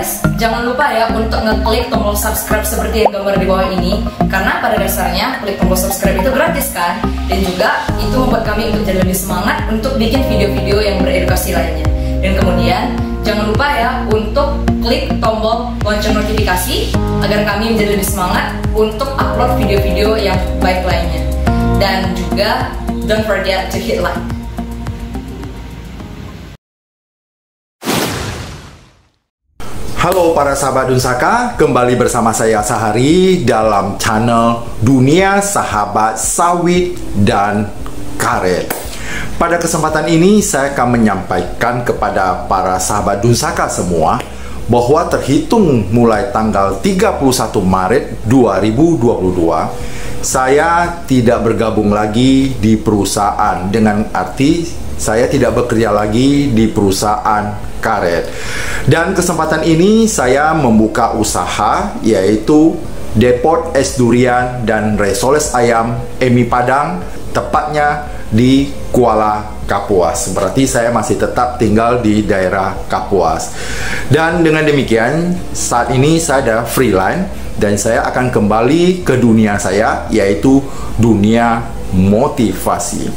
guys, jangan lupa ya untuk ngeklik tombol subscribe seperti yang gambar di bawah ini, karena pada dasarnya klik tombol subscribe itu gratis kan, dan juga itu membuat kami untuk jadi lebih semangat untuk bikin video-video yang beredukasi lainnya. Dan kemudian jangan lupa ya untuk klik tombol lonceng notifikasi agar kami menjadi lebih semangat untuk upload video-video yang baik lainnya. Dan juga don't forget to hit like. Halo para sahabat Dunsaka, kembali bersama saya Sahari dalam channel Dunia Sahabat Sawit dan Karet. Pada kesempatan ini saya akan menyampaikan kepada para sahabat Dunsaka semua bahwa terhitung mulai tanggal 31 Maret 2022 saya tidak bergabung lagi di perusahaan, dengan arti saya tidak bekerja lagi di perusahaan karet. Dan kesempatan ini saya membuka usaha, yaitu Depot Es Durian dan Resoles Ayam Emi Padang, tepatnya di Kuala Kapuas. Berarti saya masih tetap tinggal di daerah Kapuas. Dan dengan demikian, saat ini saya ada freelance dan saya akan kembali ke dunia saya, yaitu dunia motivasi.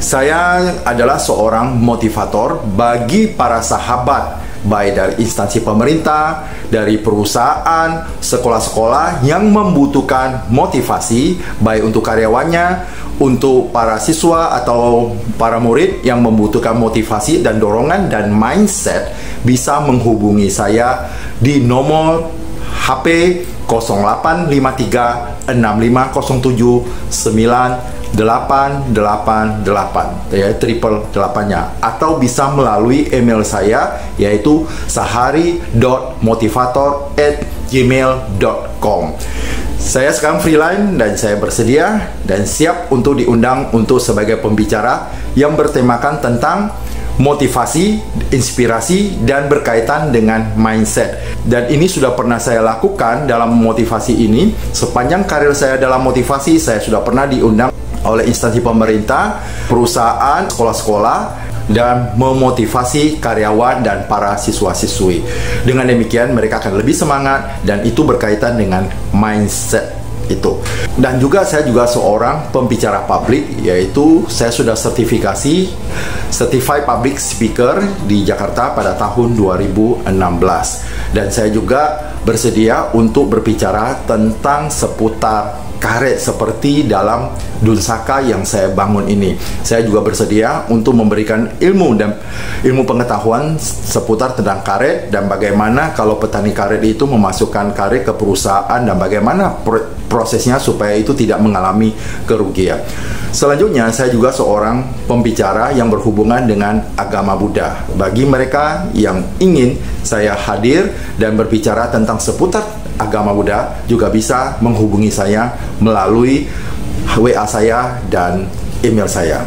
Saya adalah seorang motivator bagi para sahabat, baik dari instansi pemerintah, dari perusahaan, sekolah-sekolah yang membutuhkan motivasi, baik untuk karyawannya, untuk para siswa atau para murid yang membutuhkan motivasi dan dorongan dan mindset, bisa menghubungi saya di nomor HP 0853 6507 9888, ya, triple 8-nya, atau bisa melalui email saya, yaitu sahari.motivator@gmail.com. Saya sekarang freelance dan saya bersedia dan siap untuk diundang untuk sebagai pembicara yang bertemakan tentang motivasi, inspirasi, dan berkaitan dengan mindset. Dan ini sudah pernah saya lakukan dalam motivasi ini. Sepanjang karir saya dalam motivasi, saya sudah pernah diundang oleh instansi pemerintah, perusahaan, sekolah-sekolah, dan memotivasi karyawan dan para siswa-siswi. Dengan demikian mereka akan lebih semangat, dan itu berkaitan dengan mindset itu. Dan juga saya juga seorang pembicara publik, yaitu saya sudah sertifikasi Certified Public Speaker di Jakarta pada tahun 2016. Dan saya juga bersedia untuk berbicara tentang seputar karet seperti dalam Dunsaka yang saya bangun ini. Saya juga bersedia untuk memberikan ilmu dan ilmu pengetahuan seputar tentang karet, dan bagaimana kalau petani karet itu memasukkan karet ke perusahaan, dan bagaimana prosesnya supaya itu tidak mengalami kerugian. Selanjutnya, saya juga seorang pembicara yang berhubungan dengan agama Buddha. Bagi mereka yang ingin saya hadir dan berbicara tentang seputar agama Buddha, juga bisa menghubungi saya melalui WA saya dan email saya.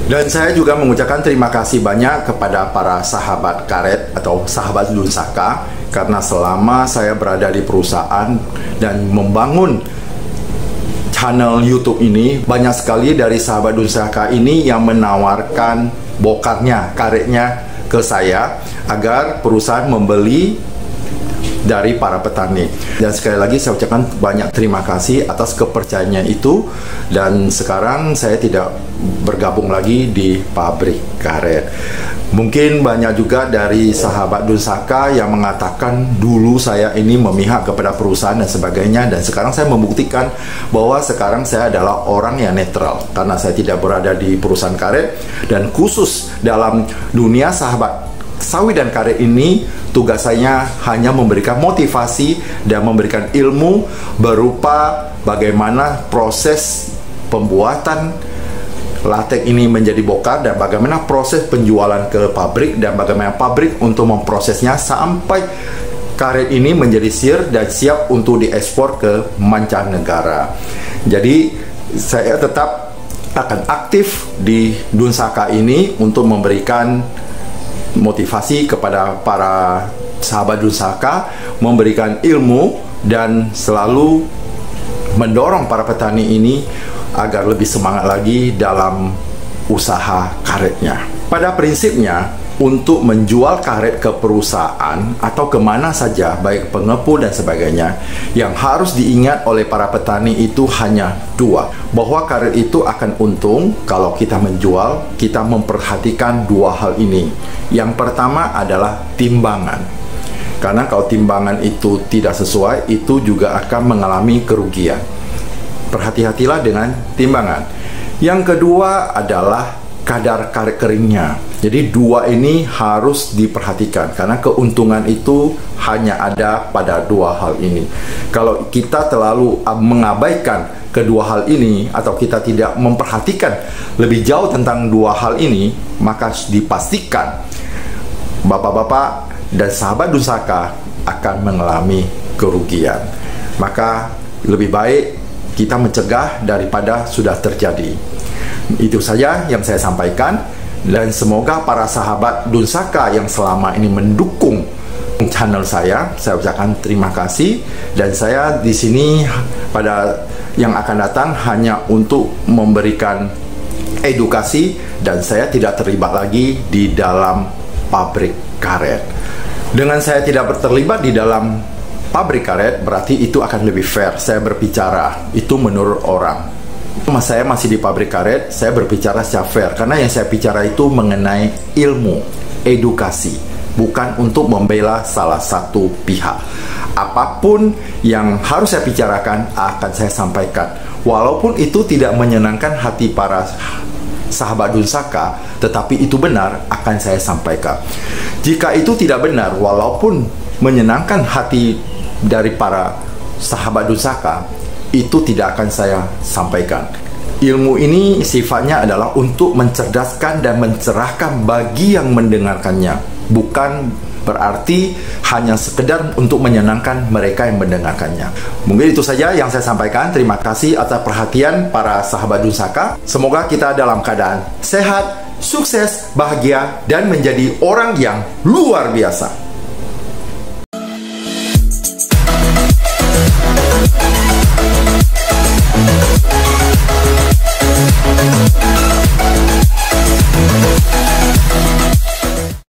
Dan saya juga mengucapkan terima kasih banyak kepada para sahabat karet atau sahabat Dunsaka, karena selama saya berada di perusahaan dan membangun channel YouTube ini, banyak sekali dari sahabat Dunsaka ini yang menawarkan bokarnya, karetnya ke saya agar perusahaan membeli dari para petani. Dan sekali lagi saya ucapkan banyak terima kasih atas kepercayaannya itu. Dan sekarang saya tidak bergabung lagi di pabrik karet. Mungkin banyak juga dari sahabat Dunsaka yang mengatakan dulu saya ini memihak kepada perusahaan dan sebagainya, dan sekarang saya membuktikan bahwa sekarang saya adalah orang yang netral, karena saya tidak berada di perusahaan karet. Dan khusus dalam dunia sahabat sawit dan karet ini, tugas saya hanya memberikan motivasi dan memberikan ilmu berupa bagaimana proses pembuatan latek ini menjadi bokar, dan bagaimana proses penjualan ke pabrik, dan bagaimana pabrik untuk memprosesnya sampai karet ini menjadi sir dan siap untuk diekspor ke mancanegara. Jadi saya tetap akan aktif di Dunsaka ini untuk memberikan motivasi kepada para sahabat Dunsaka, memberikan ilmu, dan selalu mendorong para petani ini agar lebih semangat lagi dalam usaha karetnya. Pada prinsipnya, untuk menjual karet ke perusahaan atau kemana saja, baik pengepul dan sebagainya, yang harus diingat oleh para petani itu hanya dua, bahwa karet itu akan untung kalau kita menjual. Kita memperhatikan dua hal ini. Yang pertama adalah timbangan, karena kalau timbangan itu tidak sesuai, itu juga akan mengalami kerugian. Berhati-hatilah dengan timbangan. Yang kedua adalah kadar karet keringnya. Jadi dua ini harus diperhatikan, karena keuntungan itu hanya ada pada dua hal ini. Kalau kita terlalu mengabaikan kedua hal ini, atau kita tidak memperhatikan lebih jauh tentang dua hal ini, maka dipastikan bapak-bapak dan sahabat Dunsaka akan mengalami kerugian. Maka lebih baik kita mencegah daripada sudah terjadi. Itu saja yang saya sampaikan, dan semoga para sahabat Dunsaka yang selama ini mendukung channel saya ucapkan terima kasih. Dan saya di sini pada yang akan datang hanya untuk memberikan edukasi, dan saya tidak terlibat lagi di dalam pabrik karet. Dengan saya tidak terlibat di dalam pabrik karet, berarti itu akan lebih fair saya berbicara. Itu menurut orang. Saya masih di pabrik karet, saya berbicara secara fair, karena yang saya bicara itu mengenai ilmu, edukasi, bukan untuk membela salah satu pihak. Apapun yang harus saya bicarakan akan saya sampaikan, walaupun itu tidak menyenangkan hati para sahabat Dunsaka, tetapi itu benar, akan saya sampaikan. Jika itu tidak benar, walaupun menyenangkan hati dari para sahabat Dunsaka, itu tidak akan saya sampaikan. Ilmu ini sifatnya adalah untuk mencerdaskan dan mencerahkan bagi yang mendengarkannya, bukan berarti hanya sekedar untuk menyenangkan mereka yang mendengarkannya. Mungkin itu saja yang saya sampaikan. Terima kasih atas perhatian para sahabat Dunsaka. Semoga kita dalam keadaan sehat, sukses, bahagia, dan menjadi orang yang luar biasa.